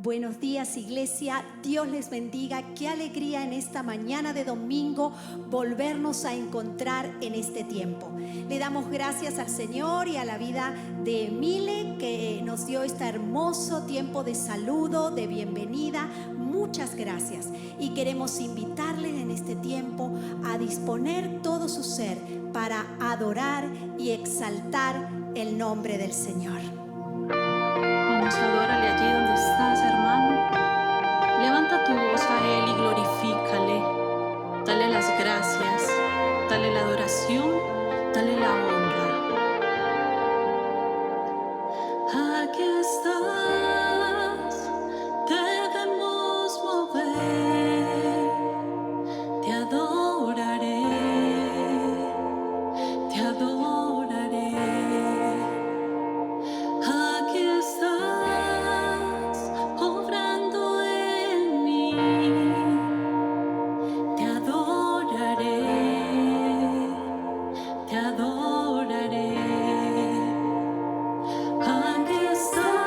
Buenos días, iglesia. Dios les bendiga. Qué alegría en esta mañana de domingo volvernos a encontrar en este tiempo. Le damos gracias al Señor y a la vida de Emile, que nos dio este hermoso tiempo de saludo, de bienvenida. Muchas gracias. Y queremos invitarle en este tiempo a disponer todo su ser para adorar y exaltar el nombre del Señor. Vamos, adórale allí donde estás, hermano. Levanta tu voz a Él y glorifícale. Dale las gracias, dale la adoración, dale la honra. Aquí estás, debemos mover. Te adoraré, te adoraré. Aquí estás, obrando en mí. Te adoraré, te adoraré. Aquí estás.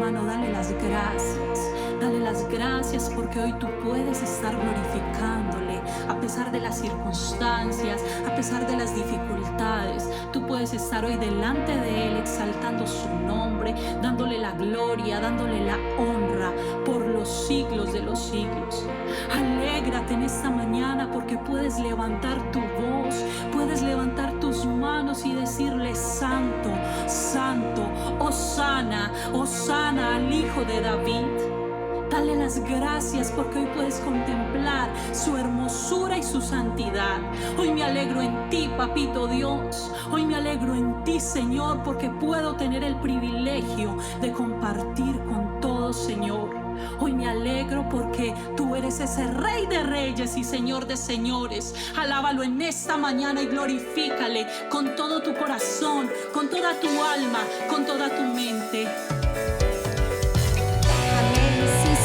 hermano, dale las gracias. Dale las gracias porque hoy tú puedes estar glorificándole a pesar de las circunstancias, a pesar de las dificultades. Tú puedes estar hoy delante de Él exaltando su nombre, dándole la gloria, dándole la honra por los siglos de los siglos. Alégrate en esta mañana porque puedes levantar tu voz, puedes levantar tus manos y decirle: Santo, Santo, Hosana, Hosana al Hijo de David. Dale las gracias porque hoy puedes contemplar su hermosura y su santidad. Hoy me alegro en ti, Papito Dios. Hoy me alegro en ti, Señor, porque puedo tener el privilegio de compartir con todos, Señor. Hoy me alegro porque tú eres ese Rey de Reyes y Señor de Señores. Alábalo en esta mañana y glorifícale con todo tu corazón, con toda tu alma, con toda tu mente.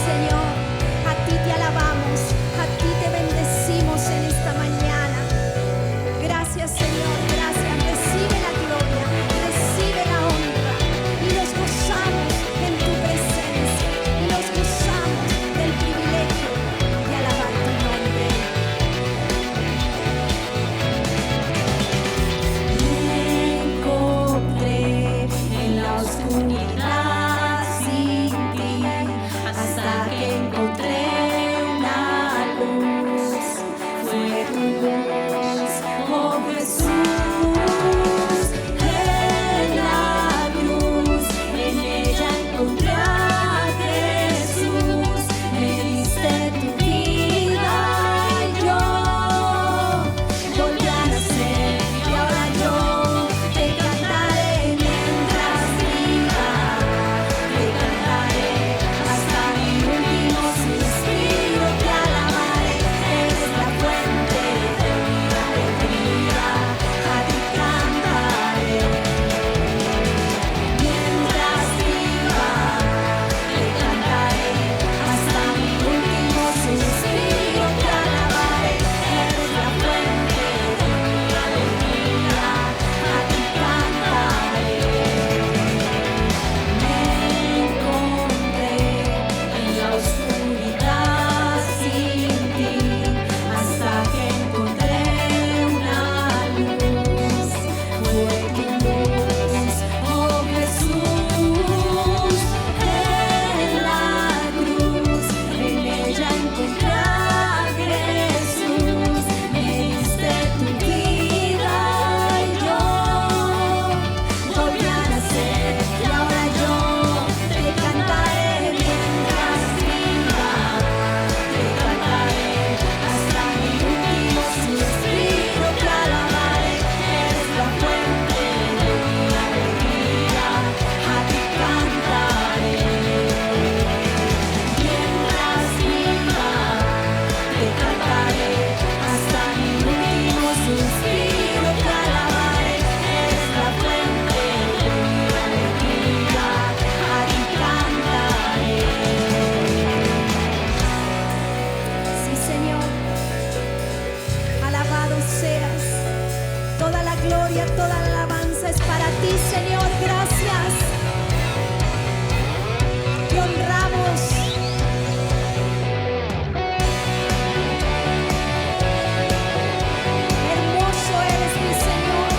Señor, a ti te alabamos, a ti te bendecimos en esta mañana. Gracias, Señor, gracias. Recibe la gloria, recibe la honra y nos gozamos en tu presencia y nos gozamos del privilegio de alabar tu nombre. Me encontré en la oscuridad sin ti, hasta que encontré una luz. Fue tu luz, oh Jesús. En la cruz, en ella encontré a Jesús. Me diste tu vida y yo volví a nacer, y ahora yo te cantaré mientras viva. Te cantaré hasta mi último suspiro, te alabaré. Eres la fuente de mi alegría, a ti cantaré. Mientras viva, te cantaré hasta mi último suspiro, te alabaré. Eres la fuente de mi alegría, a ti cantaré. Me encontré en la oscuridad sin ti, hasta que encontré una luz. Fue tu luz, oh Jesús. En la cruz, en ella encontré a Jesús. Me diste tu vida y yo volví a nacer, y ahora yo te cantaré mientras viva. Te cantaré hasta mi último suspiro, te alabaré. Eres la fuente de mi alegría, a ti cantaré. Mientras viva, te cantaré hasta mi último suspiro, te alabaré. Eres la fuente de mi alegría, a ti cantaré. Sí, Señor, alabado seas. Toda la gloria, toda la alabanza es para ti, Señor. Gracias. Te honramos. Hermoso eres, mi Señor.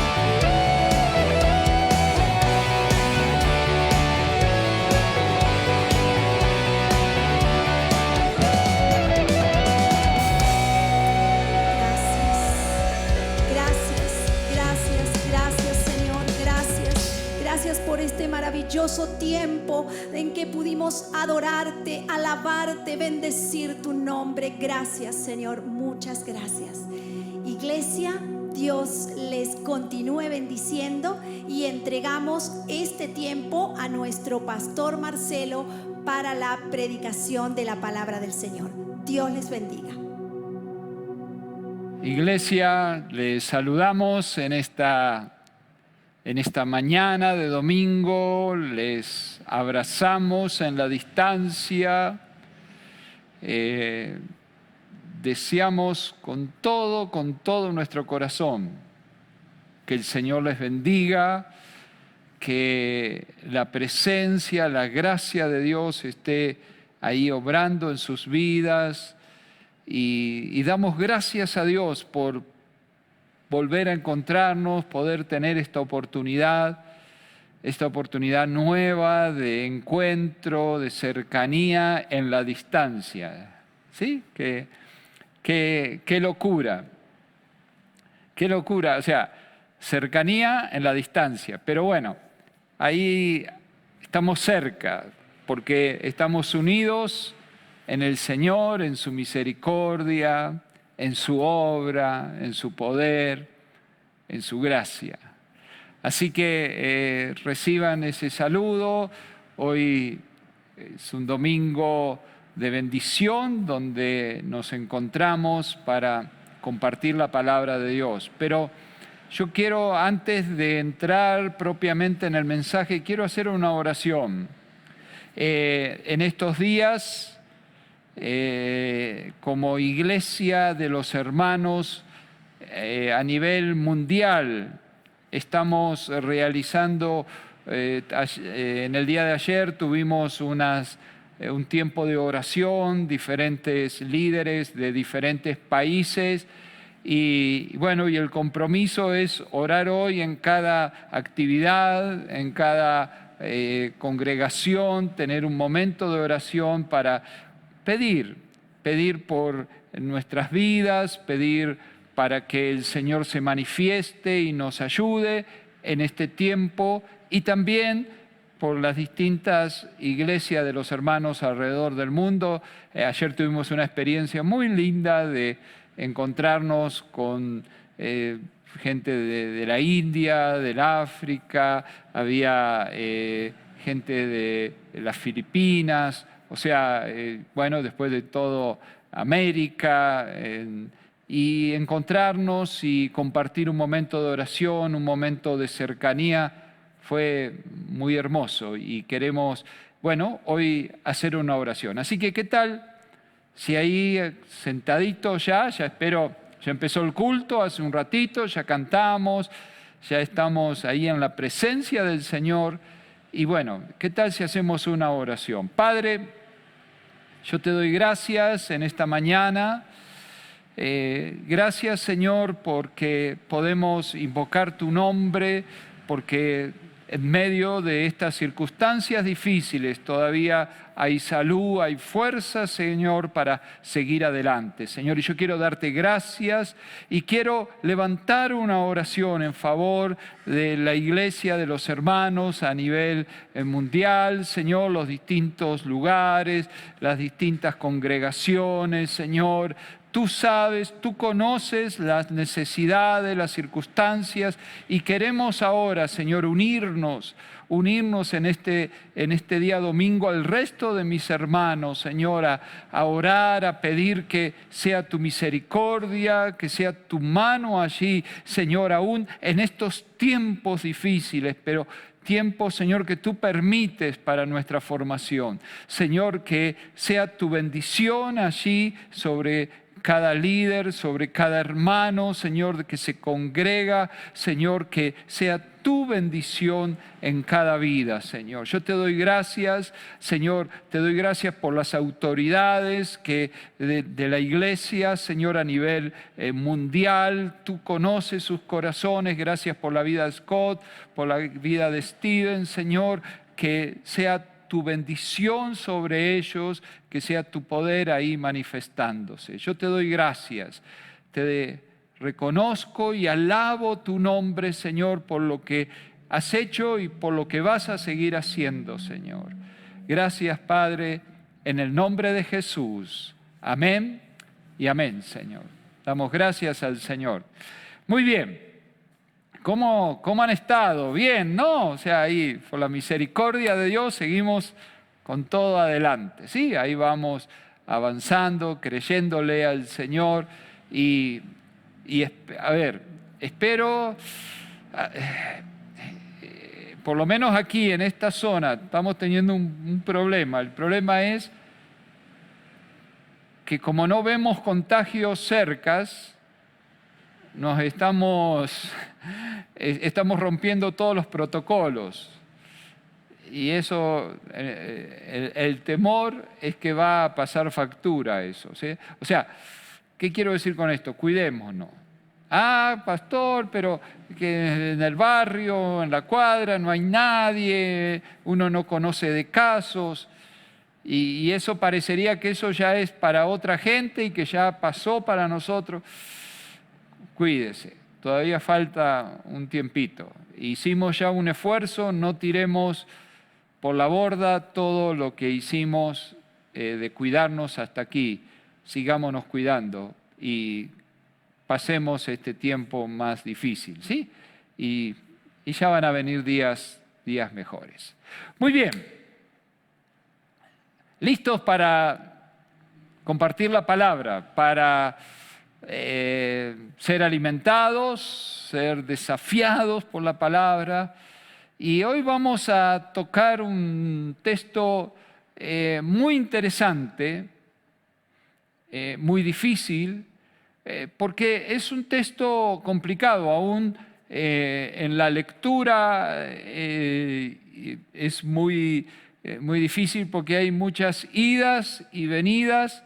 Gracias, gracias, gracias, Señor, gracias. Gracias por este maravilloso tiempo en que pudimos adorarte, alabarte, bendecir tu nombre. Gracias, Señor, muchas gracias. Iglesia, Dios les continúe bendiciendo y entregamos este tiempo a nuestro pastor Marcelo para la predicación de la palabra del Señor. Dios les bendiga. Iglesia, les saludamos en esta mañana de domingo, les abrazamos en la distancia. Deseamos con todo nuestro corazón que el Señor les bendiga, que la presencia, la gracia de Dios esté ahí obrando en sus vidas y damos gracias a Dios por volver a encontrarnos, poder tener esta oportunidad nueva de encuentro, de cercanía en la distancia. ¿Sí? Qué locura. Qué locura. O sea, cercanía en la distancia. Pero bueno, ahí estamos cerca, porque estamos unidos en el Señor, en su misericordia, en su obra, en su poder, en su gracia. Así que reciban ese saludo. Hoy es un domingo de bendición donde nos encontramos para compartir la palabra de Dios. Pero yo quiero, antes de entrar propiamente en el mensaje, quiero hacer una oración. En estos días, como iglesia de los hermanos a nivel mundial, estamos realizando, en el día de ayer tuvimos un tiempo de oración, diferentes líderes de diferentes países, y bueno, y el compromiso es orar hoy en cada actividad, en cada congregación, tener un momento de oración para pedir por nuestras vidas, pedir para que el Señor se manifieste y nos ayude en este tiempo, y también por las distintas iglesias de los hermanos alrededor del mundo. Ayer tuvimos una experiencia muy linda de encontrarnos con gente de la India, del África, había gente de las Filipinas, o sea, bueno, después de todo América, y encontrarnos y compartir un momento de oración, un momento de cercanía, fue muy hermoso y queremos, bueno, hoy hacer una oración. Así que, ¿qué tal? Si ahí sentadito ya espero, ya empezó el culto hace un ratito, ya cantamos, ya estamos ahí en la presencia del Señor. Y bueno, ¿qué tal si hacemos una oración? Padre, yo te doy gracias en esta mañana. Gracias, Señor, porque podemos invocar tu nombre, porque en medio de estas circunstancias difíciles todavía hay salud, hay fuerza, Señor, para seguir adelante. Señor, y yo quiero darte gracias y quiero levantar una oración en favor de la iglesia, de los hermanos a nivel mundial, Señor, los distintos lugares, las distintas congregaciones, Señor. Tú sabes, tú conoces las necesidades, las circunstancias, y queremos ahora, Señor, unirnos en este día domingo al resto de mis hermanos, Señor, a orar, a pedir que sea tu misericordia, que sea tu mano allí, Señor, aún en estos tiempos difíciles, pero tiempos, Señor, que tú permites para nuestra formación. Señor, que sea tu bendición allí sobre cada líder, sobre cada hermano, Señor, que se congrega, Señor, que sea tu bendición en cada vida, Señor. Yo te doy gracias, Señor, te doy gracias por las autoridades de la iglesia, Señor, a nivel mundial. Tú conoces sus corazones. Gracias por la vida de Scott, por la vida de Steven, Señor, que sea tu bendición sobre ellos, que sea tu poder ahí manifestándose. Yo te doy gracias, te reconozco y alabo tu nombre, Señor, por lo que has hecho y por lo que vas a seguir haciendo, Señor. Gracias, Padre, en el nombre de Jesús. Amén y amén, Señor. Damos gracias al Señor. Muy bien. ¿Cómo han estado? Bien, ¿no? O sea, ahí, por la misericordia de Dios, seguimos con todo adelante. Sí, ahí vamos avanzando, creyéndole al Señor. Y a ver, espero, por lo menos aquí en esta zona, estamos teniendo un problema. El problema es que como no vemos contagios cercas, nos estamos estamos rompiendo todos los protocolos. Y eso, el temor es que va a pasar factura eso, ¿sí? O sea, ¿qué quiero decir con esto? Cuidémonos. Ah, pastor, pero que en el barrio, en la cuadra, no hay nadie, uno no conoce de casos, y eso parecería que eso ya es para otra gente y que ya pasó para nosotros. Cuídese, todavía falta un tiempito. Hicimos ya un esfuerzo, no tiremos por la borda todo lo que hicimos de cuidarnos hasta aquí. Sigámonos cuidando y pasemos este tiempo más difícil, ¿sí? Y ya van a venir días mejores. Muy bien. ¿Listos para compartir la palabra? Para ser alimentados, ser desafiados por la palabra. Y hoy vamos a tocar un texto muy interesante, muy difícil, porque es un texto complicado. Aún en la lectura es muy difícil porque hay muchas idas y venidas,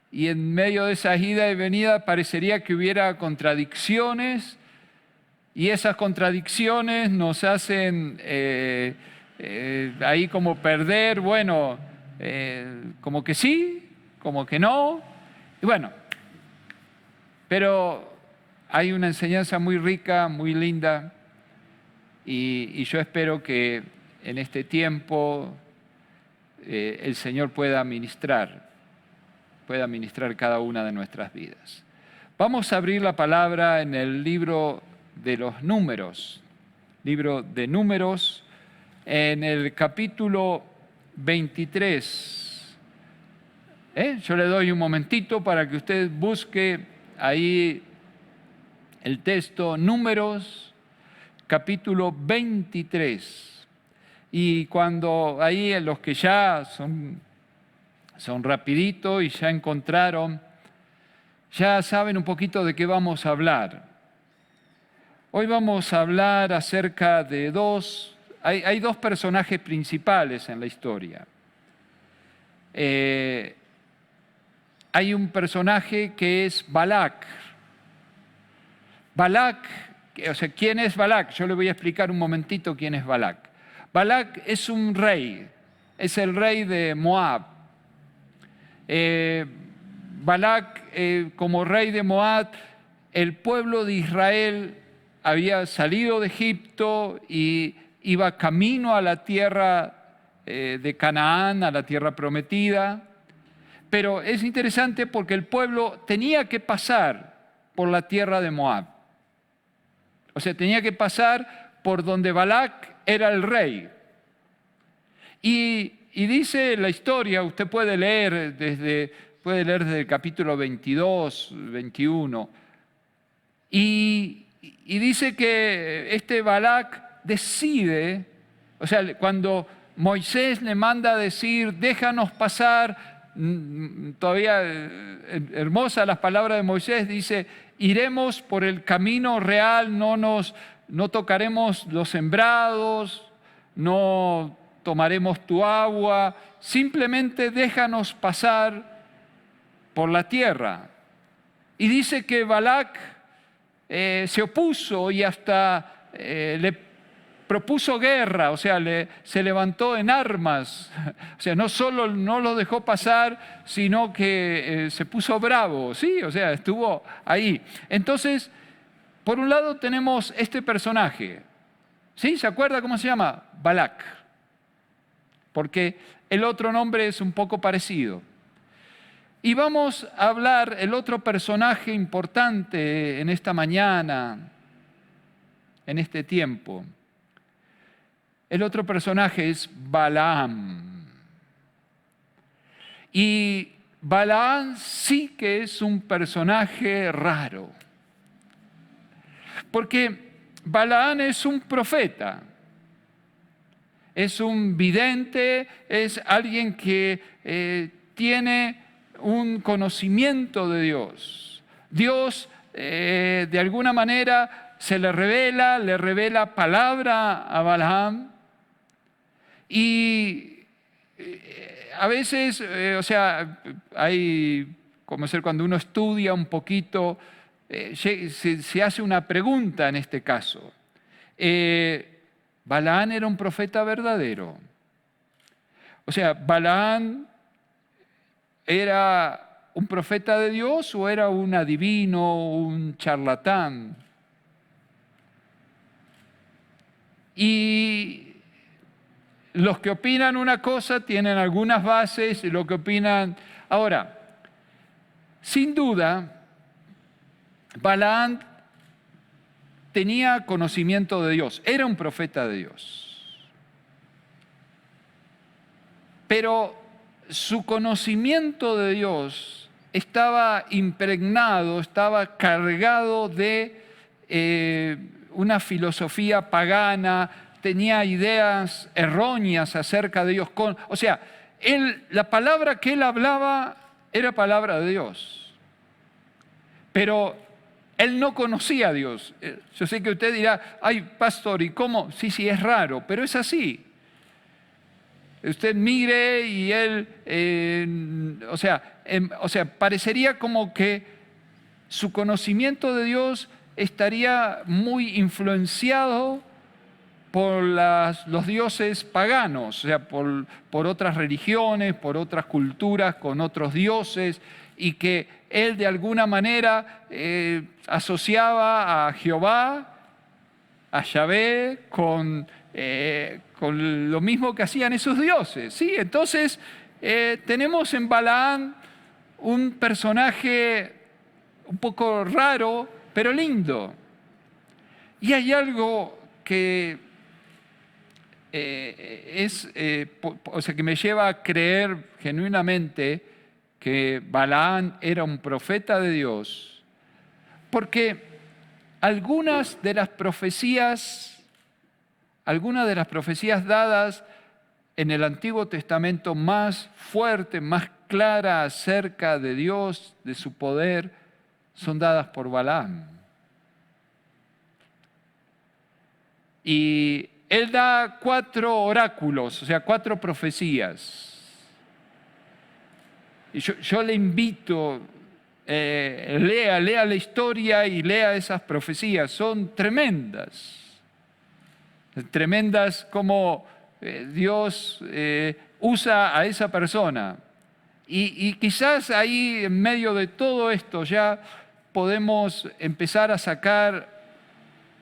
y en medio de esas idas y venidas parecería que hubiera contradicciones, y esas contradicciones nos hacen ahí como perder, bueno, como que sí, como que no, y bueno, pero hay una enseñanza muy rica, muy linda, y yo espero que en este tiempo el Señor pueda ministrar cada una de nuestras vidas. Vamos a abrir la palabra en el libro de los Números, en el capítulo 23. Yo le doy un momentito para que usted busque ahí el texto, Números, capítulo 23. Y cuando ahí los que ya son rapidito y ya encontraron, ya saben un poquito de qué vamos a hablar. Hoy vamos a hablar acerca de hay dos personajes principales en la historia. Hay un personaje que es Balac. O sea, ¿quién es Balac? Yo le voy a explicar un momentito quién es Balac. Balac es un rey, es el rey de Moab. Balac, como rey de Moab, el pueblo de Israel había salido de Egipto y iba camino a la tierra de Canaán, a la tierra prometida. Pero es interesante porque el pueblo tenía que pasar por la tierra de Moab. O sea, tenía que pasar por donde Balac era el rey. Y dice la historia, usted puede leer desde el capítulo 22, 21, y dice que este Balac decide, o sea, cuando Moisés le manda a decir, déjanos pasar, todavía hermosas las palabras de Moisés, dice, iremos por el camino real, no tocaremos los sembrados, no tomaremos tu agua, simplemente déjanos pasar por la tierra. Y dice que Balac se opuso y hasta le propuso guerra, o sea, se levantó en armas. O sea, no solo no lo dejó pasar, sino que se puso bravo, ¿sí? O sea, estuvo ahí. Entonces, por un lado tenemos este personaje, ¿sí? ¿Se acuerda cómo se llama? Balac. Porque el otro nombre es un poco parecido. Y vamos a hablar el otro personaje importante en esta mañana, en este tiempo. El otro personaje es Balaam. Y Balaam sí que es un personaje raro. Porque Balaam es un profeta. Es un vidente, es alguien que tiene un conocimiento de Dios. Dios, de alguna manera, se le revela palabra a Balaam. Y a veces, hay, como ser cuando uno estudia un poquito, se hace una pregunta en este caso. ¿Balaam era un profeta verdadero? O sea, ¿Balaam era un profeta de Dios o era un adivino, un charlatán? Y los que opinan una cosa tienen algunas bases, y los que opinan... Ahora, sin duda, Balaam tenía conocimiento de Dios, era un profeta de Dios. Pero su conocimiento de Dios estaba impregnado, estaba cargado de una filosofía pagana, tenía ideas erróneas acerca de Dios. La palabra que él hablaba era palabra de Dios. Pero él no conocía a Dios. Yo sé que usted dirá, ay, pastor, ¿y cómo? Sí, es raro, pero es así. Usted mire y él, parecería como que su conocimiento de Dios estaría muy influenciado por los dioses paganos, o sea, por otras religiones, por otras culturas, con otros dioses, y que él de alguna manera asociaba a Jehová, a Yahvé, con lo mismo que hacían esos dioses. ¿Sí? Entonces, tenemos en Balaam un personaje un poco raro, pero lindo. Y hay algo que que me lleva a creer genuinamente que Balaam era un profeta de Dios, porque algunas de las profecías dadas en el Antiguo Testamento más fuerte, más clara acerca de Dios, de su poder, son dadas por Balaam. Y él da 4 oráculos, o sea, 4 profecías. Y yo le invito, lea la historia y lea esas profecías. Son tremendas. Tremendas como Dios usa a esa persona. Y quizás ahí, en medio de todo esto, ya podemos empezar a sacar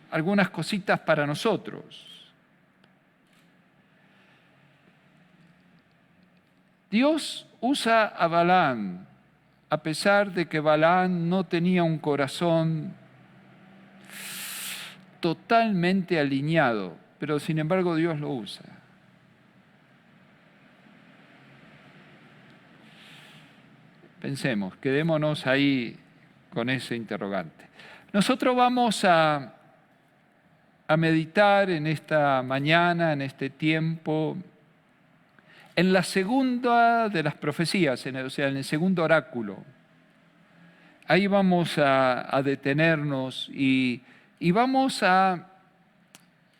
algunas cositas para nosotros. Dios usa a Balaam, a pesar de que Balaam no tenía un corazón totalmente alineado, pero sin embargo Dios lo usa. Pensemos, quedémonos ahí con ese interrogante. Nosotros vamos a meditar en esta mañana, en este tiempo, en la segunda de las profecías, en el segundo oráculo. Ahí vamos a detenernos y vamos a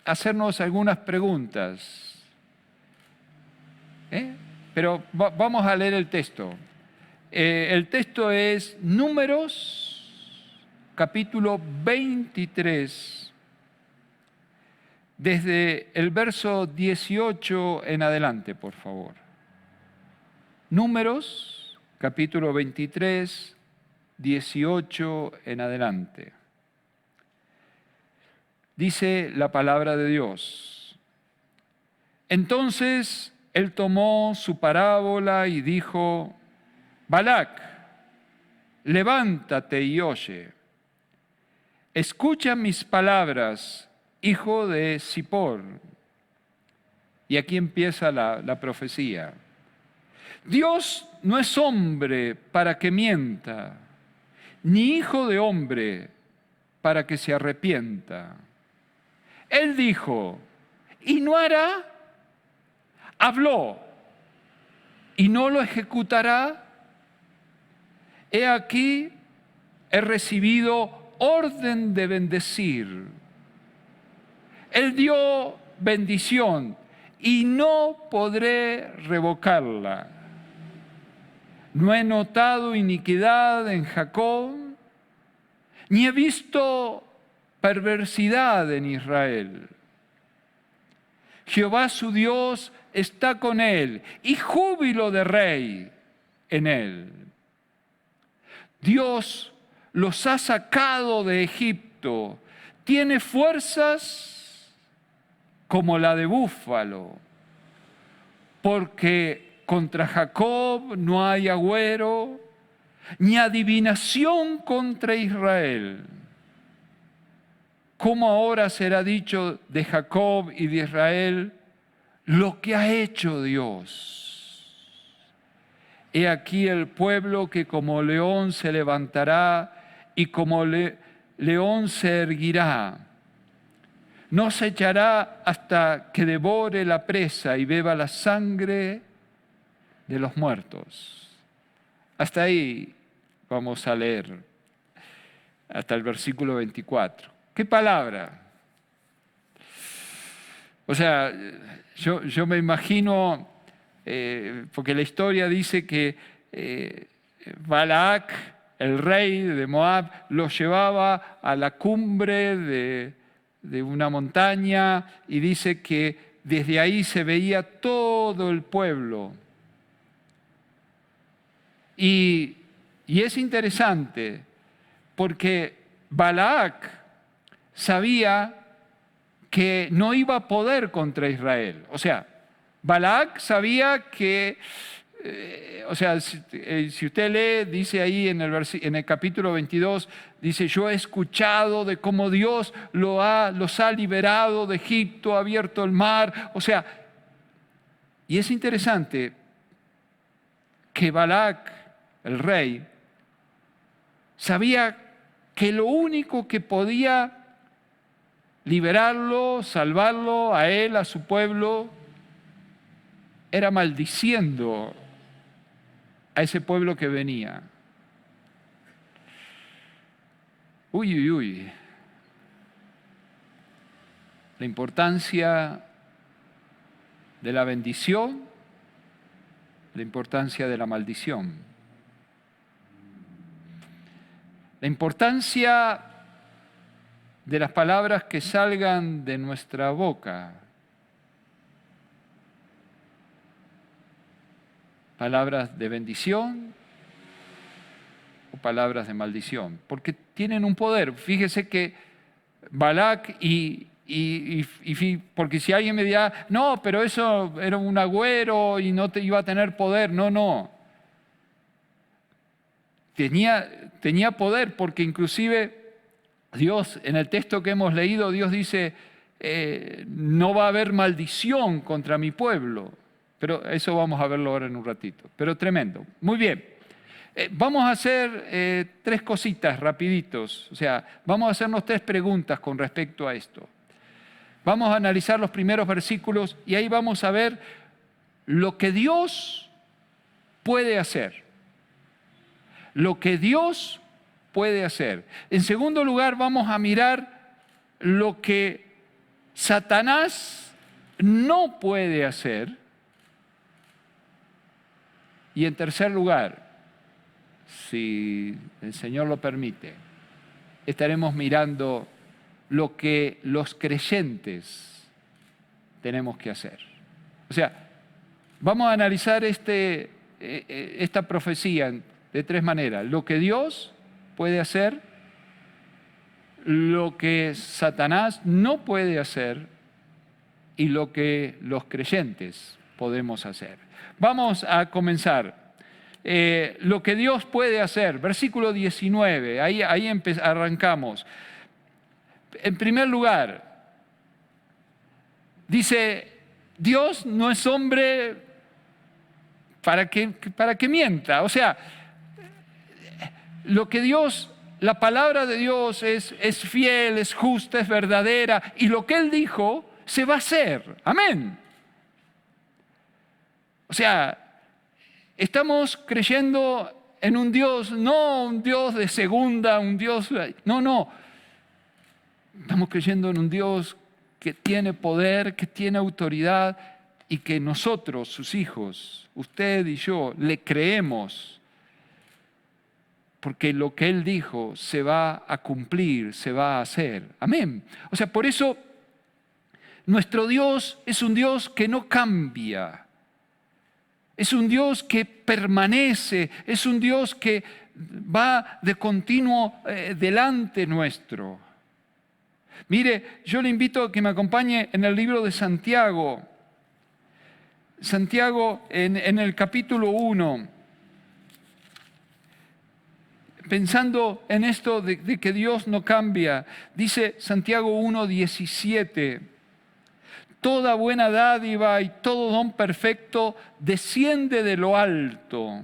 hacernos algunas preguntas. Pero vamos a leer el texto. El texto es Números, capítulo 23, desde el verso 18 en adelante, por favor. Números, capítulo 23, 18 en adelante. Dice la palabra de Dios. Entonces él tomó su parábola y dijo: Balac, levántate y oye. Escucha mis palabras, hijo de Zippor. Y aquí empieza la profecía. Dios no es hombre para que mienta, ni hijo de hombre para que se arrepienta. Él dijo, ¿y no hará? Habló, ¿y no lo ejecutará? He aquí, he recibido orden de bendecir. Él dio bendición y no podré revocarla. No he notado iniquidad en Jacob, ni he visto perversidad en Israel. Jehová su Dios está con él, y júbilo de rey en él. Dios los ha sacado de Egipto, tiene fuerzas como la de búfalo, porque contra Jacob no hay agüero, ni adivinación contra Israel. ¿Cómo ahora será dicho de Jacob y de Israel lo que ha hecho Dios? He aquí el pueblo que como león se levantará y como león se erguirá. No se echará hasta que devore la presa y beba la sangre de los muertos. Hasta ahí vamos a leer, hasta el versículo 24. ¿Qué palabra? O sea, yo me imagino, porque la historia dice que Balac, el rey de Moab, lo llevaba a la cumbre de una montaña y dice que desde ahí se veía todo el pueblo. Y es interesante porque Balac sabía que no iba a poder contra Israel. O sea, Balac sabía que, si usted lee, dice ahí en el capítulo 22, dice, yo he escuchado de cómo Dios los ha liberado de Egipto, ha abierto el mar. O sea, y es interesante que Balac, el rey, sabía que lo único que podía liberarlo, salvarlo a él, a su pueblo, era maldiciendo a ese pueblo que venía. Uy, uy, uy. La importancia de la bendición, la importancia de la maldición. La importancia de las palabras que salgan de nuestra boca. Palabras de bendición o palabras de maldición, porque tienen un poder. Fíjese que Balac porque si alguien me dirá, no, pero eso era un agüero y no te iba a tener poder. No. Tenía poder, porque inclusive Dios, en el texto que hemos leído, Dios dice, no va a haber maldición contra mi pueblo. Pero eso vamos a verlo ahora en un ratito. Pero tremendo. Muy bien. Vamos a hacer 3 cositas rapiditos. O sea, vamos a hacernos 3 preguntas con respecto a esto. Vamos a analizar los primeros versículos y ahí vamos a ver lo que Dios puede hacer. Lo que Dios puede hacer. En segundo lugar, vamos a mirar lo que Satanás no puede hacer. Y en tercer lugar, si el Señor lo permite, estaremos mirando lo que los creyentes tenemos que hacer. O sea, vamos a analizar esta profecía de 3 maneras. Lo que Dios puede hacer, lo que Satanás no puede hacer y lo que los creyentes podemos hacer. Vamos a comenzar. Lo que Dios puede hacer, versículo 19, ahí arrancamos. En primer lugar, dice, Dios no es hombre para que mienta. O sea, lo que Dios, la palabra de Dios es fiel, es justa, es verdadera, y lo que Él dijo se va a hacer. Amén. O sea, estamos creyendo en un Dios, no un Dios de segunda, un Dios... No. Estamos creyendo en un Dios que tiene poder, que tiene autoridad y que nosotros, sus hijos, usted y yo, le creemos. Porque lo que Él dijo se va a cumplir, se va a hacer. Amén. O sea, por eso nuestro Dios es un Dios que no cambia. Es un Dios que permanece, es un Dios que va de continuo delante nuestro. Mire, yo le invito a que me acompañe en el libro de Santiago. Santiago en el capítulo 1. Pensando en esto de que Dios no cambia, dice Santiago 1:17. Toda buena dádiva y todo don perfecto desciende de lo alto,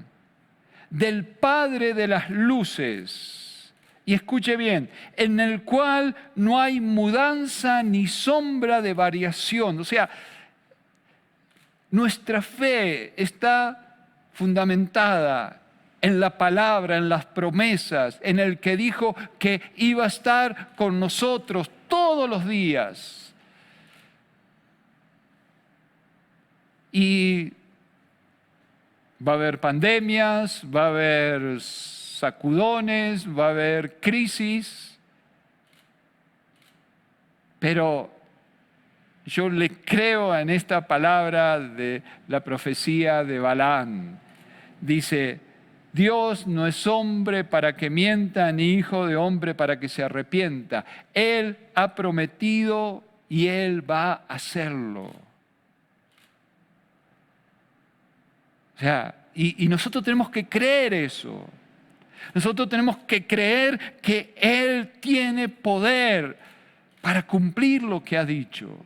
del Padre de las luces. Y escuche bien, en el cual no hay mudanza ni sombra de variación. O sea, nuestra fe está fundamentada en la palabra, en las promesas, en el que dijo que iba a estar con nosotros todos los días. Y va a haber pandemias, va a haber sacudones, va a haber crisis, pero yo le creo en esta palabra de la profecía de Balaam. Dice, Dios no es hombre para que mienta, ni hijo de hombre para que se arrepienta. Él ha prometido y Él va a hacerlo. O sea, y nosotros tenemos que creer eso. Nosotros tenemos que creer que Él tiene poder para cumplir lo que ha dicho.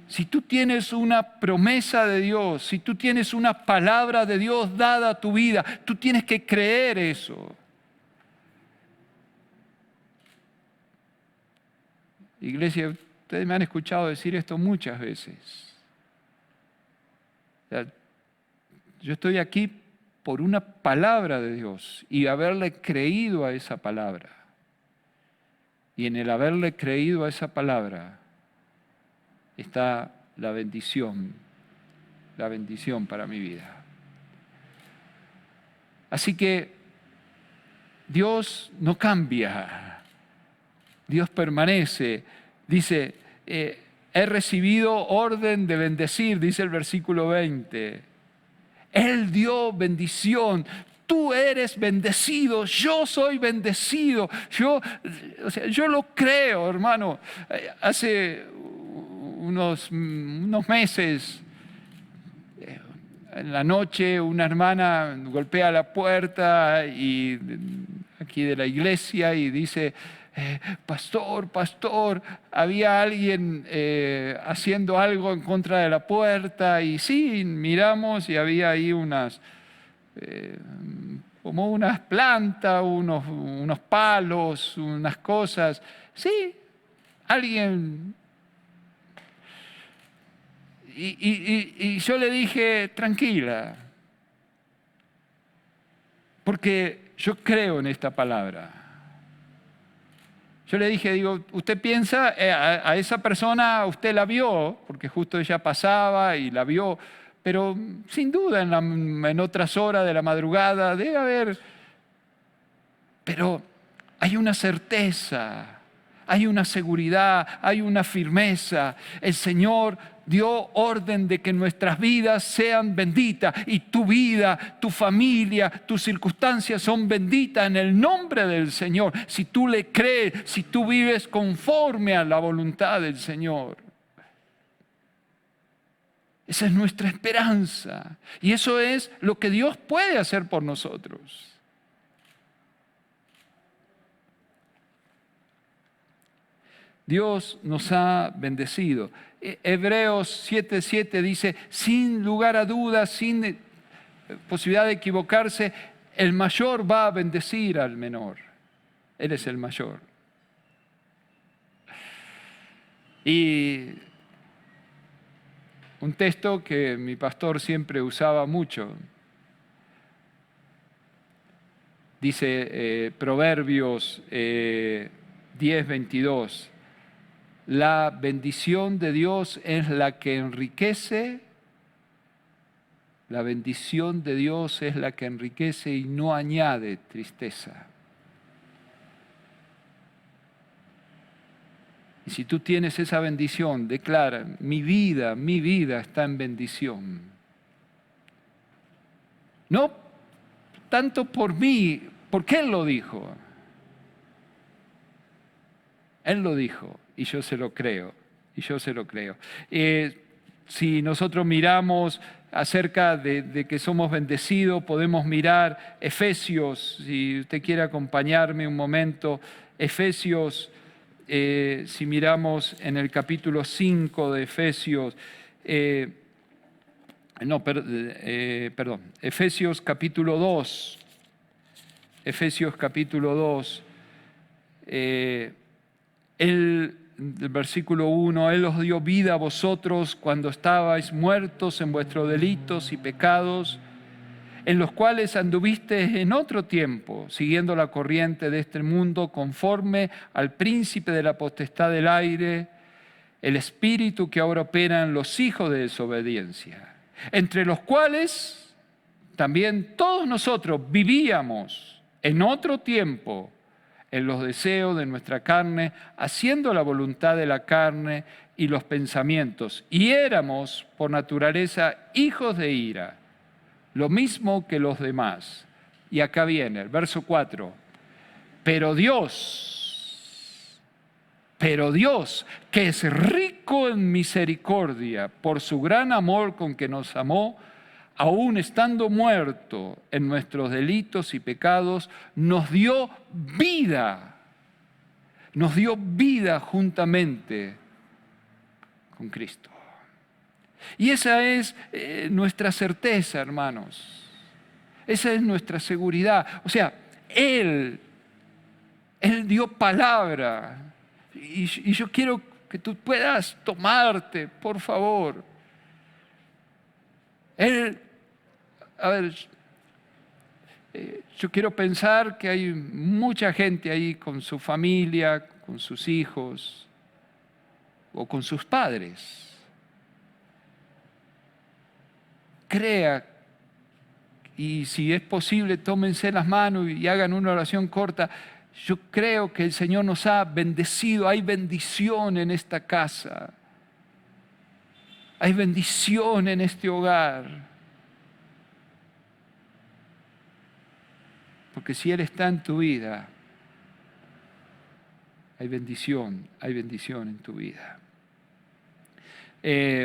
Si tú tienes una promesa de Dios, si tú tienes una palabra de Dios dada a tu vida, tú tienes que creer eso. Iglesia, ustedes me han escuchado decir esto muchas veces. O sea, yo estoy aquí por una palabra de Dios y haberle creído a esa palabra. Y en el haberle creído a esa palabra está la bendición para mi vida. Así que Dios no cambia, Dios permanece. Dice, he recibido orden de bendecir, dice el versículo 20. Él dio bendición. Tú eres bendecido, yo soy bendecido. Yo lo creo, hermano. Hace unos meses, en la noche, una hermana golpea la puerta aquí de la iglesia y dice, pastor, había alguien haciendo algo en contra de la puerta. Y sí, miramos y había ahí como unas plantas, unos palos, unas cosas. Sí, alguien. Y yo le dije, tranquila, porque yo creo en esta palabra. Yo le dije, digo, usted piensa, a esa persona usted la vio, porque justo ella pasaba y la vio, pero sin duda en otras horas de la madrugada debe haber. Pero hay una certeza, hay una seguridad, hay una firmeza. El Señor dio orden de que nuestras vidas sean benditas y tu vida, tu familia, tus circunstancias son benditas en el nombre del Señor. Si tú le crees, si tú vives conforme a la voluntad del Señor. Esa es nuestra esperanza y eso es lo que Dios puede hacer por nosotros. Dios nos ha bendecido. Hebreos 7:7 dice, sin lugar a dudas, sin posibilidad de equivocarse, el mayor va a bendecir al menor. Él es el mayor. Y un texto que mi pastor siempre usaba mucho, Dice Proverbios 10:22, la bendición de Dios es la que enriquece, la bendición de Dios es la que enriquece y no añade tristeza. Y si tú tienes esa bendición, declara, mi vida está en bendición. No tanto por mí, porque Él lo dijo. Él lo dijo y yo se lo creo, si nosotros miramos acerca de que somos bendecidos, podemos mirar Efesios, si usted quiere acompañarme un momento, Efesios, si miramos en el capítulo 5 de Efesios, Efesios capítulo 2, el versículo 1, Él os dio vida a vosotros cuando estabais muertos en vuestros delitos y pecados, en los cuales anduvisteis en otro tiempo, siguiendo la corriente de este mundo, conforme al príncipe de la potestad del aire, el espíritu que ahora opera en los hijos de desobediencia, entre los cuales también todos nosotros vivíamos en otro tiempo, en los deseos de nuestra carne, haciendo la voluntad de la carne y los pensamientos. Y éramos, por naturaleza, hijos de ira, lo mismo que los demás. Y acá viene el verso 4. Pero Dios, que es rico en misericordia, por su gran amor con que nos amó, aún estando muerto en nuestros delitos y pecados, nos dio vida juntamente con Cristo. Y esa es nuestra certeza, hermanos. Esa es nuestra seguridad. O sea, Él dio palabra. Y yo quiero que tú puedas tomarte, por favor. Yo quiero pensar que hay mucha gente ahí con su familia, con sus hijos o con sus padres. Crea, y si es posible, tómense las manos y hagan una oración corta. Yo creo que el Señor nos ha bendecido, hay bendición en esta casa. Hay bendición en este hogar. Porque si Él está en tu vida, hay bendición en tu vida.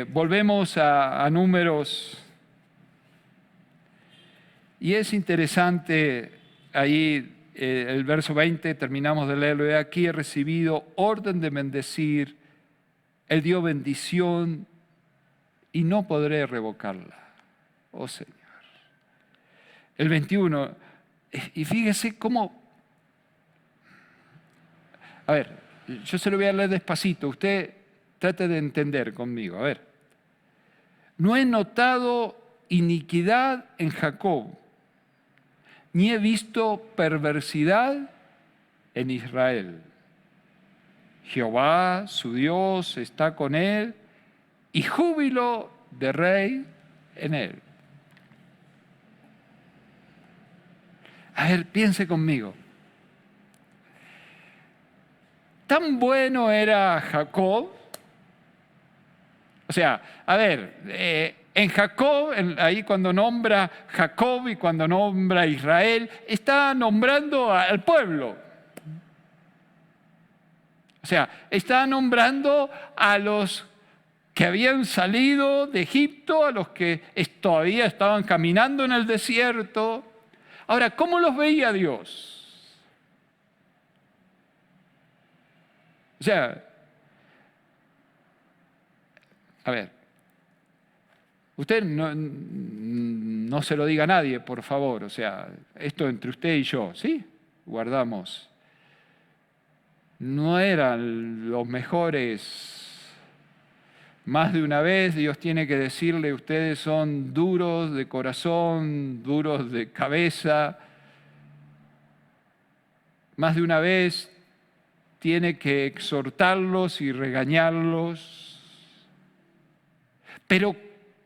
Volvemos a Números. Y es interesante ahí el verso 20, terminamos de leerlo. He aquí he recibido orden de bendecir. Él dio bendición y no podré revocarla, oh Señor. El 21, y fíjese cómo, a ver, yo se lo voy a leer despacito, usted trate de entender conmigo, a ver. No he notado iniquidad en Jacob, ni he visto perversidad en Israel. Jehová, su Dios, está con él, y júbilo de rey en él. A ver, piense conmigo. Tan bueno era Jacob. O sea, a ver, en Jacob, ahí cuando nombra Jacob y cuando nombra Israel, está nombrando al pueblo. O sea, está nombrando a los que habían salido de Egipto, a los que todavía estaban caminando en el desierto. Ahora, ¿cómo los veía Dios? O sea, a ver, usted no se lo diga a nadie, por favor. O sea, esto entre usted y yo, ¿sí? Guardamos. No eran los mejores. Más de una vez Dios tiene que decirle, ustedes son duros de corazón, duros de cabeza. más de una vez tiene que exhortarlos y regañarlos. Pero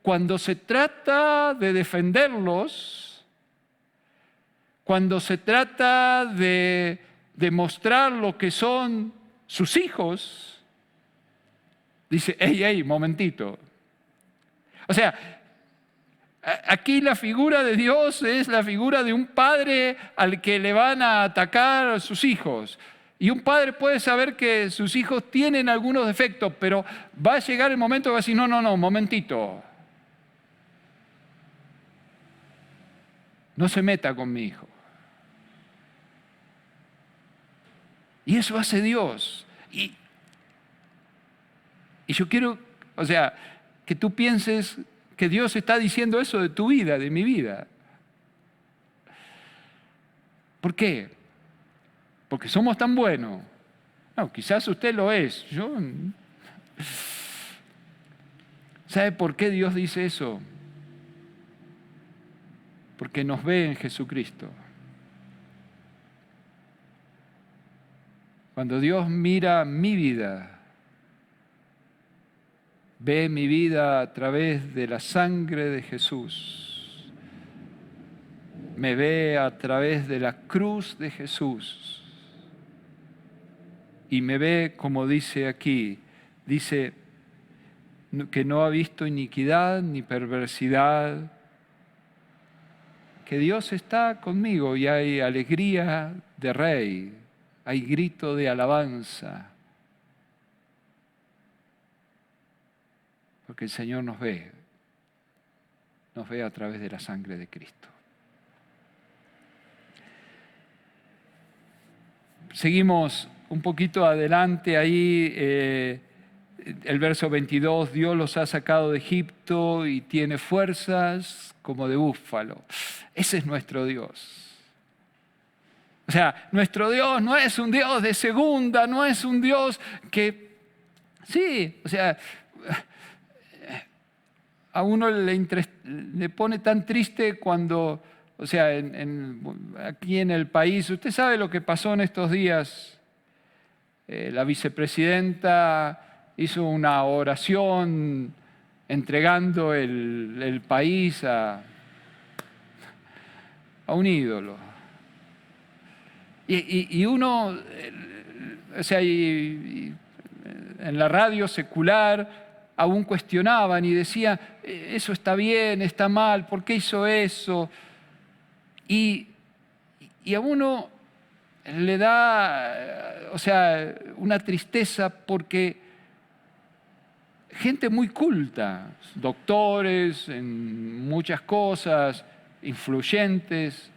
cuando se trata de defenderlos, cuando se trata de demostrar lo que son sus hijos, dice, hey, momentito. O sea, aquí la figura de Dios es la figura de un padre al que le van a atacar a sus hijos. Y un padre puede saber que sus hijos tienen algunos defectos, pero va a llegar el momento que va a decir, no, momentito. No se meta con mi hijo. Y eso hace Dios. Y yo quiero, que tú pienses que Dios está diciendo eso de tu vida, de mi vida. ¿Por qué? Porque somos tan buenos. No, quizás usted lo es. ¿Sabe por qué Dios dice eso? Porque nos ve en Jesucristo. Cuando Dios mira mi vida, ve mi vida a través de la sangre de Jesús. Me ve a través de la cruz de Jesús. Y me ve, como dice aquí, dice que no ha visto iniquidad ni perversidad, que Dios está conmigo y hay alegría de rey, hay grito de alabanza. Porque el Señor nos ve a través de la sangre de Cristo. Seguimos un poquito adelante ahí, el verso 22, Dios los ha sacado de Egipto y tiene fuerzas como de búfalo. Ese es nuestro Dios. O sea, nuestro Dios no es un Dios de segunda, no es un Dios que, sí, a uno le pone tan triste cuando, aquí en el país, usted sabe lo que pasó en estos días. La vicepresidenta hizo una oración entregando el país a un ídolo. Y uno, en la radio secular, aún cuestionaban y decían, eso está bien, está mal, ¿por qué hizo eso? Y a uno le da, una tristeza porque gente muy culta, doctores en muchas cosas, influyentes,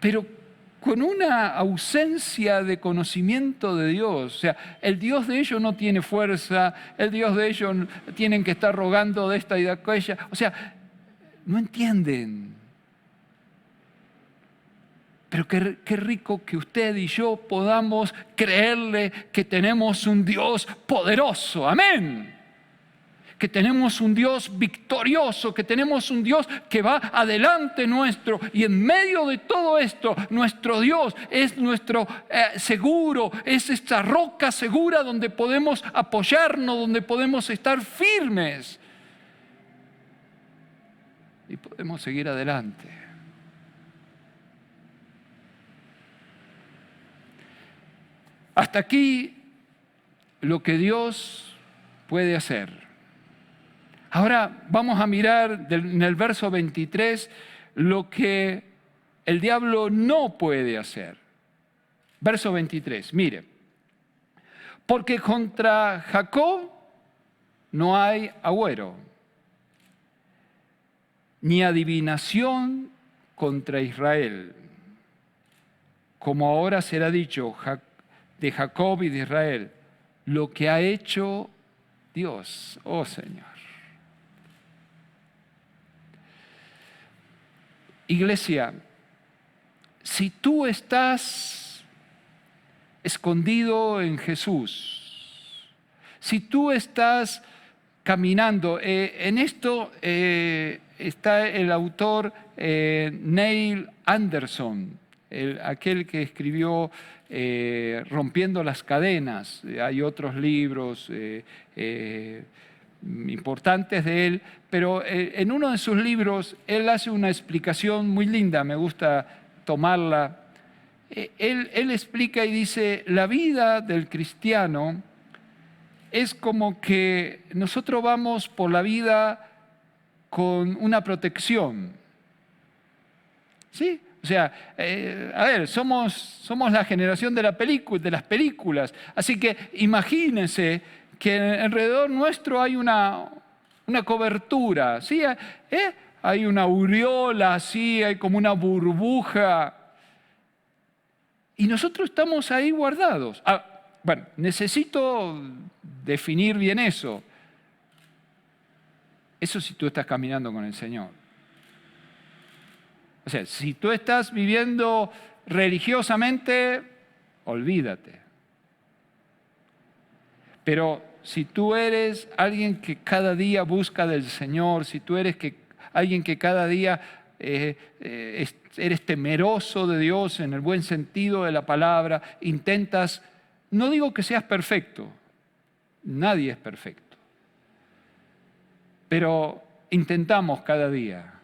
pero con una ausencia de conocimiento de Dios. El Dios de ellos no tiene fuerza, el Dios de ellos tienen que estar rogando de esta y de aquella. No entienden. Pero qué rico que usted y yo podamos creerle que tenemos un Dios poderoso. Amén. Que tenemos un Dios victorioso, que tenemos un Dios que va adelante nuestro. Y en medio de todo esto, nuestro Dios es nuestro seguro, es esta roca segura donde podemos apoyarnos, donde podemos estar firmes. Y podemos seguir adelante. Hasta aquí lo que Dios puede hacer. Ahora vamos a mirar en el verso 23 lo que el diablo no puede hacer. Verso 23, mire. Porque contra Jacob no hay agüero, ni adivinación contra Israel. Como ahora será dicho de Jacob y de Israel, lo que ha hecho Dios, oh Señor. Iglesia, si tú estás escondido en Jesús, si tú estás caminando, en esto está el autor Neil Anderson, aquel que escribió Rompiendo las cadenas. Hay otros libros importantes de él, pero en uno de sus libros él hace una explicación muy linda, me gusta tomarla. Él explica y dice, la vida del cristiano es como que nosotros vamos por la vida con una protección. ¿Sí? O sea, a ver, somos la generación de las películas, así que imagínense que alrededor nuestro hay una cobertura, ¿sí? Hay una aureola, ¿sí? Hay como una burbuja. Y nosotros estamos ahí guardados. Bueno, necesito definir bien eso. Eso si tú estás caminando con el Señor. O sea, si tú estás viviendo religiosamente, olvídate. Pero si tú eres alguien que cada día busca del Señor, si tú eres alguien que cada día eres temeroso de Dios en el buen sentido de la palabra, intentas, no digo que seas perfecto, nadie es perfecto, pero intentamos cada día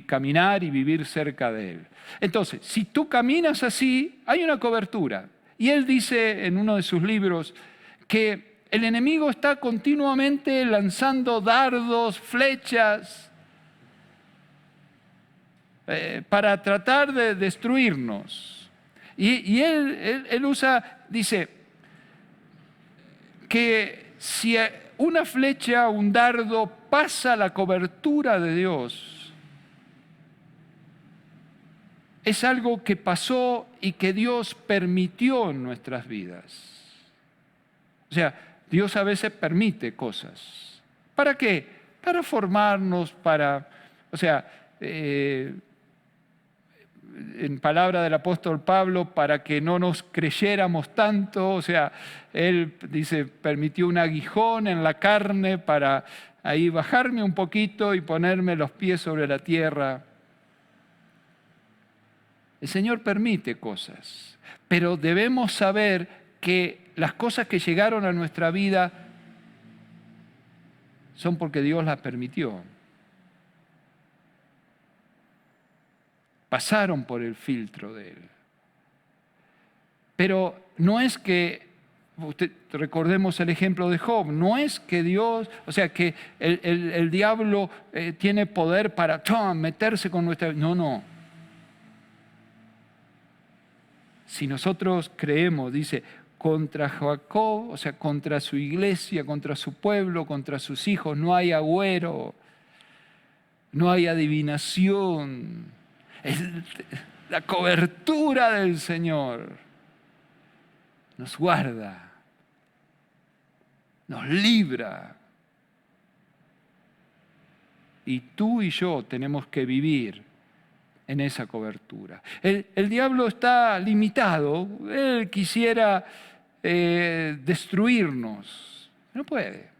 caminar y vivir cerca de Él. Entonces, si tú caminas así, hay una cobertura. Y él dice en uno de sus libros que el enemigo está continuamente lanzando dardos, flechas, para tratar de destruirnos. Y él dice que si una flecha, un dardo pasa la cobertura de Dios, es algo que pasó y que Dios permitió en nuestras vidas. O sea, Dios a veces permite cosas. ¿Para qué? Para formarnos, en palabra del apóstol Pablo, para que no nos creyéramos tanto. O sea, él dice, permitió un aguijón en la carne para ahí bajarme un poquito y ponerme los pies sobre la tierra. El Señor permite cosas, pero debemos saber que las cosas que llegaron a nuestra vida son porque Dios las permitió. Pasaron por el filtro de Él. Pero no es que, recordemos el ejemplo de Job, no es que Dios, o sea, que el diablo tiene poder para meterse con nuestra vida. No. Si nosotros creemos, dice, contra Jacob, o sea, contra su iglesia, contra su pueblo, contra sus hijos, no hay agüero, no hay adivinación. Es la cobertura del Señor nos guarda, nos libra. Y tú y yo tenemos que vivir en esa cobertura. El diablo está limitado, él quisiera destruirnos, no puede.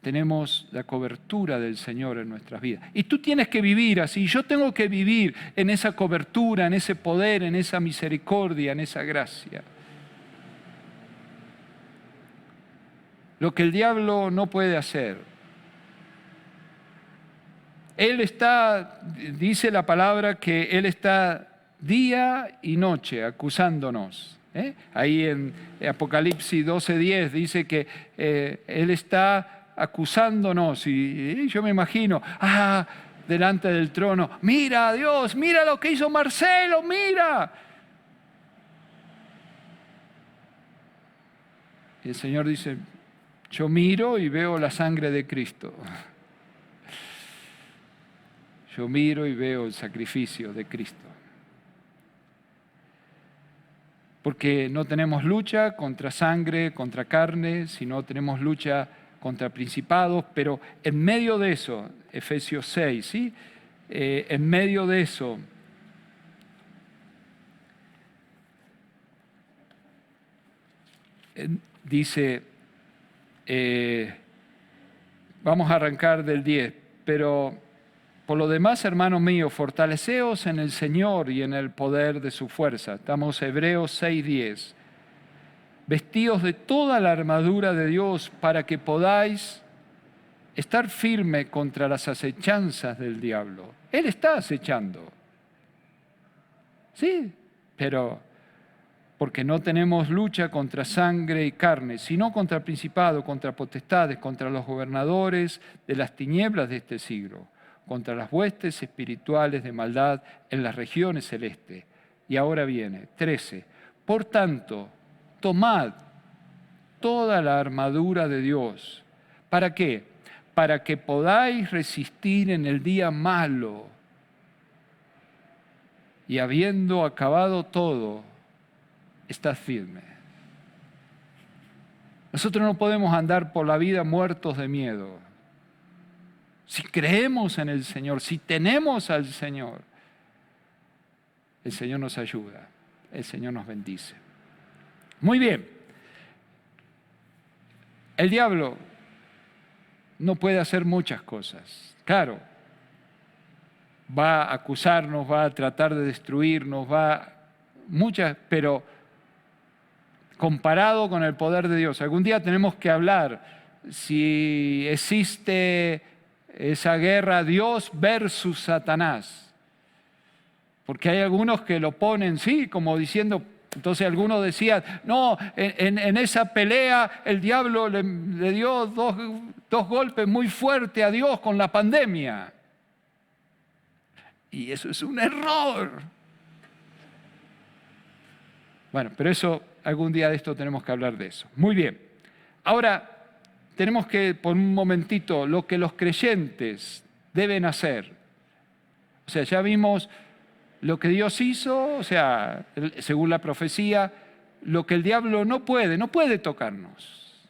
Tenemos la cobertura del Señor en nuestras vidas. Y tú tienes que vivir así, yo tengo que vivir en esa cobertura, en ese poder, en esa misericordia, en esa gracia. Lo que el diablo no puede hacer. Él está, dice la palabra, que Él está día y noche acusándonos. Ahí en Apocalipsis 12:10 dice que Él está acusándonos y yo me imagino, delante del trono, mira Dios, mira lo que hizo Marcelo, mira. Y el Señor dice, yo miro y veo la sangre de Cristo. Yo miro y veo el sacrificio de Cristo. Porque no tenemos lucha contra sangre, contra carne, sino tenemos lucha contra principados, pero en medio de eso, Efesios 6, ¿sí? En medio de eso, dice, vamos a arrancar del 10, pero Por lo demás, hermanos míos, fortaleceos en el Señor y en el poder de su fuerza. Estamos Hebreos 6:10. Vestíos de toda la armadura de Dios para que podáis estar firme contra las acechanzas del diablo. Él está acechando. Sí, pero porque no tenemos lucha contra sangre y carne, sino contra principados, contra potestades, contra los gobernadores de las tinieblas de este siglo, contra las huestes espirituales de maldad en las regiones celestes. Y ahora viene, 13. Por tanto, tomad toda la armadura de Dios. ¿Para qué? Para que podáis resistir en el día malo. Y habiendo acabado todo, estad firme. Nosotros no podemos andar por la vida muertos de miedo. Si creemos en el Señor, si tenemos al Señor, el Señor nos ayuda, el Señor nos bendice. Muy bien. El diablo no puede hacer muchas cosas. Claro, va a acusarnos, va a tratar de destruirnos, pero comparado con el poder de Dios. Algún día tenemos que hablar si existe esa guerra Dios versus Satanás. Porque hay algunos que lo ponen, sí, como diciendo, entonces algunos decían, no, en esa pelea el diablo le dio dos golpes muy fuertes a Dios con la pandemia. Y eso es un error. Bueno, pero eso, algún día de esto tenemos que hablar de eso. Muy bien. Ahora, tenemos que, por un momentito, lo que los creyentes deben hacer. O sea, ya vimos lo que Dios hizo, o sea, según la profecía, lo que el diablo no puede tocarnos.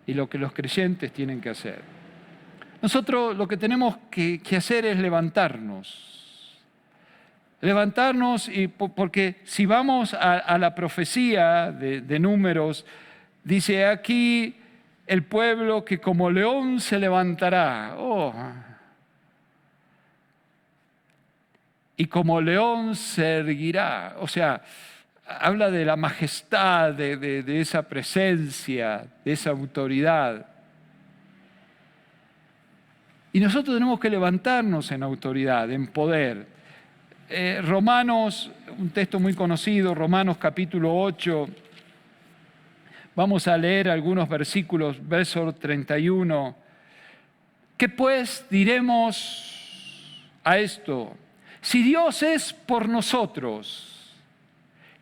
Y lo que los creyentes tienen que hacer. Nosotros lo que tenemos que hacer es levantarnos. Levantarnos, porque si vamos a la profecía de Números, dice aquí el pueblo que como león se levantará. Y como león se erguirá. O sea, habla de la majestad de esa presencia, de esa autoridad. Y nosotros tenemos que levantarnos en autoridad, en poder. Romanos, un texto muy conocido, Romanos capítulo 8. Vamos a leer algunos versículos, verso 31. ¿Qué pues diremos a esto? Si Dios es por nosotros,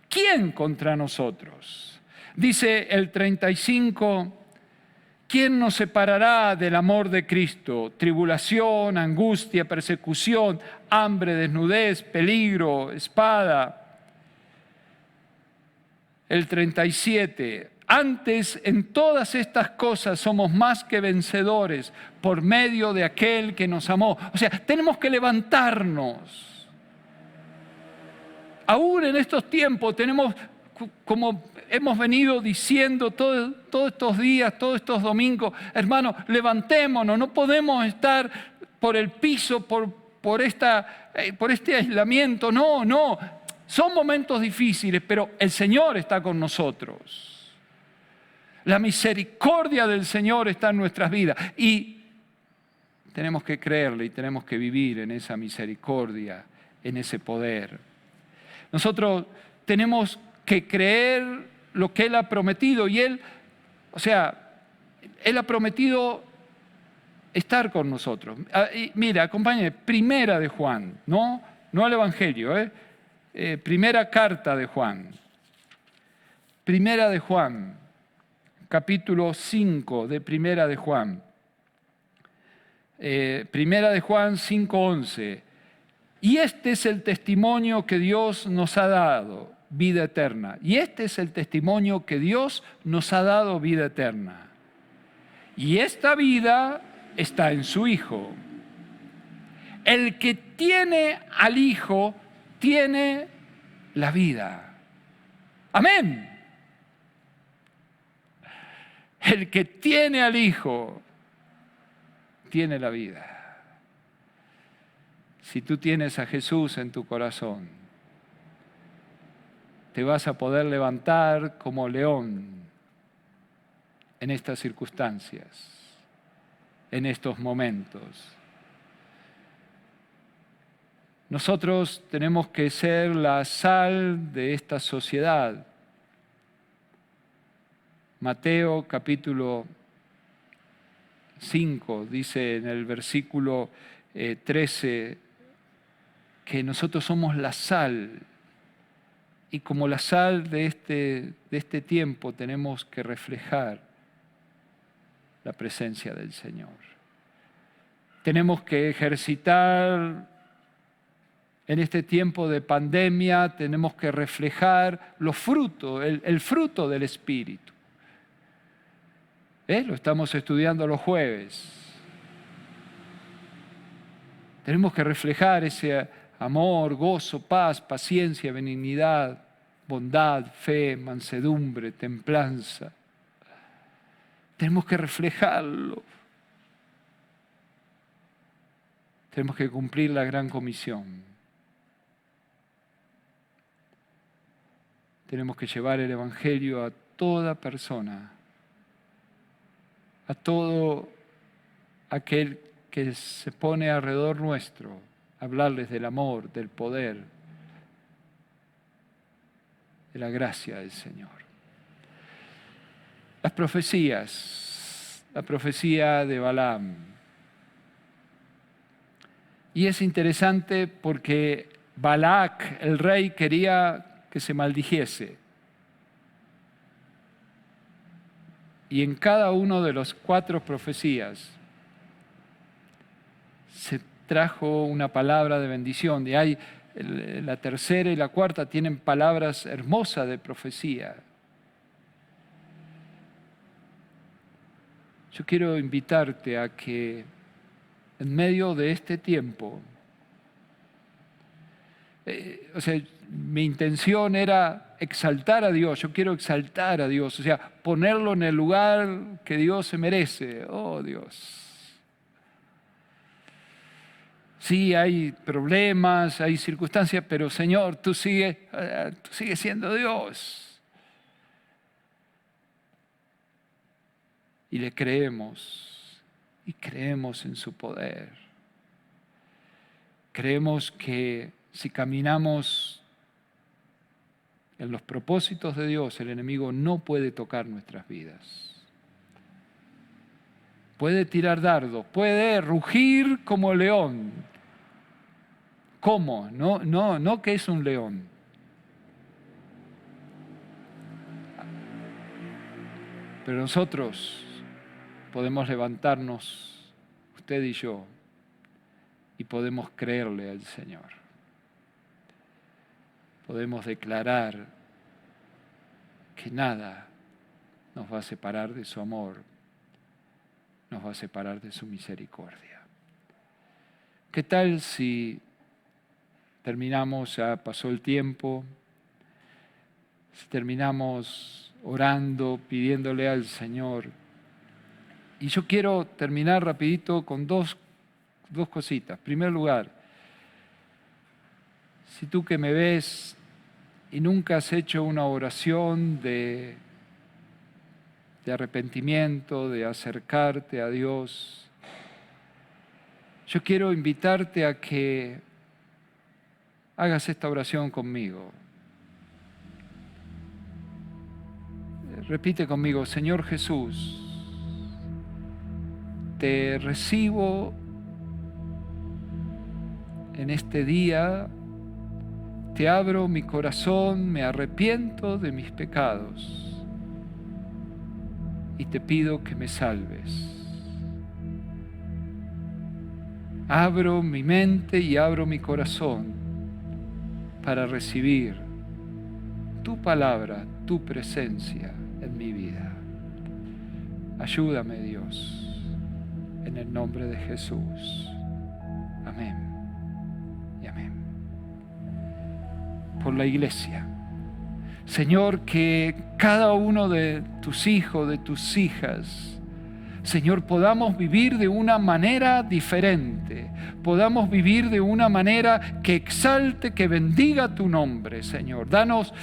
¿quién contra nosotros? Dice el 35, ¿quién nos separará del amor de Cristo? Tribulación, angustia, persecución, hambre, desnudez, peligro, espada. El 37, antes en todas estas cosas somos más que vencedores por medio de aquel que nos amó. O sea, tenemos que levantarnos. Aún en estos tiempos tenemos, como hemos venido diciendo todos estos días, todos estos domingos, hermanos, levantémonos, no podemos estar por el piso, por este aislamiento, no, son momentos difíciles, pero el Señor está con nosotros. La misericordia del Señor está en nuestras vidas y tenemos que creerle y tenemos que vivir en esa misericordia, en ese poder. Nosotros tenemos que creer lo que Él ha prometido y Él ha prometido estar con nosotros. Mira, acompáñame, Primera de Juan, no al Evangelio, primera carta de Juan. Primera de Juan, capítulo 5 de Primera de Juan. Primera de Juan 5:11. Y este es el testimonio que Dios nos ha dado, vida eterna. Y este es el testimonio que Dios nos ha dado, vida eterna. Y esta vida está en su Hijo. El que tiene al Hijo, tiene la vida. Amén. El que tiene al Hijo, tiene la vida. Si tú tienes a Jesús en tu corazón, te vas a poder levantar como león en estas circunstancias, en estos momentos. Nosotros tenemos que ser la sal de esta sociedad. Mateo capítulo 5 dice en el versículo 13 que nosotros somos la sal y como la sal de este tiempo tenemos que reflejar la presencia del Señor. Tenemos que ejercitar en este tiempo de pandemia, tenemos que reflejar los frutos, el fruto del Espíritu. Lo estamos estudiando los jueves. Tenemos que reflejar ese amor, gozo, paz, paciencia, benignidad, bondad, fe, mansedumbre, templanza. Tenemos que reflejarlo. Tenemos que cumplir la gran comisión. Tenemos que llevar el Evangelio a toda persona, a todo aquel que se pone alrededor nuestro, hablarles del amor, del poder, de la gracia del Señor. Las profecías, la profecía de Balaam. Y es interesante porque Balac, el rey, quería que se maldijese. Y en cada uno de los 4 profecías se trajo una palabra de bendición. Y hay la tercera y la cuarta tienen palabras hermosas de profecía. Yo quiero invitarte a que en medio de este tiempo, mi intención era exaltar a Dios, yo quiero exaltar a Dios, ponerlo en el lugar que Dios se merece. Oh Dios. Sí, hay problemas, hay circunstancias, pero Señor, tú sigues siendo Dios. Y le creemos, y creemos en su poder. Creemos que si caminamos en los propósitos de Dios, el enemigo no puede tocar nuestras vidas. Puede tirar dardos, puede rugir como león. ¿Cómo? No que es un león. Pero nosotros podemos levantarnos, usted y yo, y podemos creerle al Señor. Podemos declarar que nada nos va a separar de su amor, nos va a separar de su misericordia. ¿Qué tal si terminamos, ya pasó el tiempo, si terminamos orando, pidiéndole al Señor? Y yo quiero terminar rapidito con dos cositas. En primer lugar, si tú que me ves y nunca has hecho una oración de arrepentimiento, de acercarte a Dios, yo quiero invitarte a que hagas esta oración conmigo. Repite conmigo: Señor Jesús, te recibo en este día. Te abro mi corazón, me arrepiento de mis pecados y te pido que me salves. Abro mi mente y abro mi corazón para recibir tu palabra, tu presencia en mi vida. Ayúdame, Dios, en el nombre de Jesús. Amén y amén. Por la iglesia. Señor, que cada uno de tus hijos, de tus hijas, Señor, podamos vivir de una manera diferente, podamos vivir de una manera que exalte, que bendiga tu nombre, Señor. Danos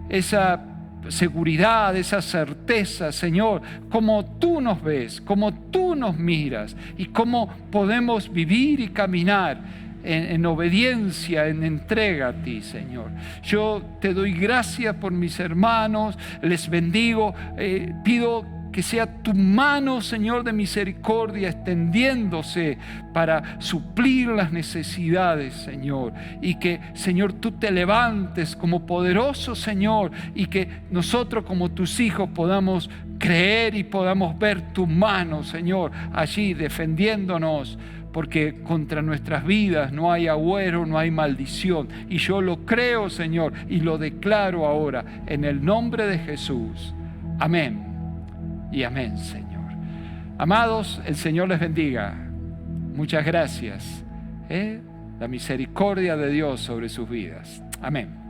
esa seguridad, esa certeza, Señor, como tú nos ves, como tú nos miras y cómo podemos vivir y caminar en obediencia, en entrega a ti, Señor. Yo te doy gracias por mis hermanos, les bendigo, pido que sea tu mano, Señor, de misericordia extendiéndose para suplir las necesidades, Señor. Y que, Señor, tú te levantes como poderoso, Señor, y que nosotros como tus hijos podamos creer y podamos ver tu mano, Señor, allí defendiéndonos. Porque contra nuestras vidas no hay agüero, no hay maldición. Y yo lo creo, Señor, y lo declaro ahora en el nombre de Jesús. Amén. Y amén, Señor. Amados, el Señor les bendiga. Muchas gracias. La misericordia de Dios sobre sus vidas. Amén.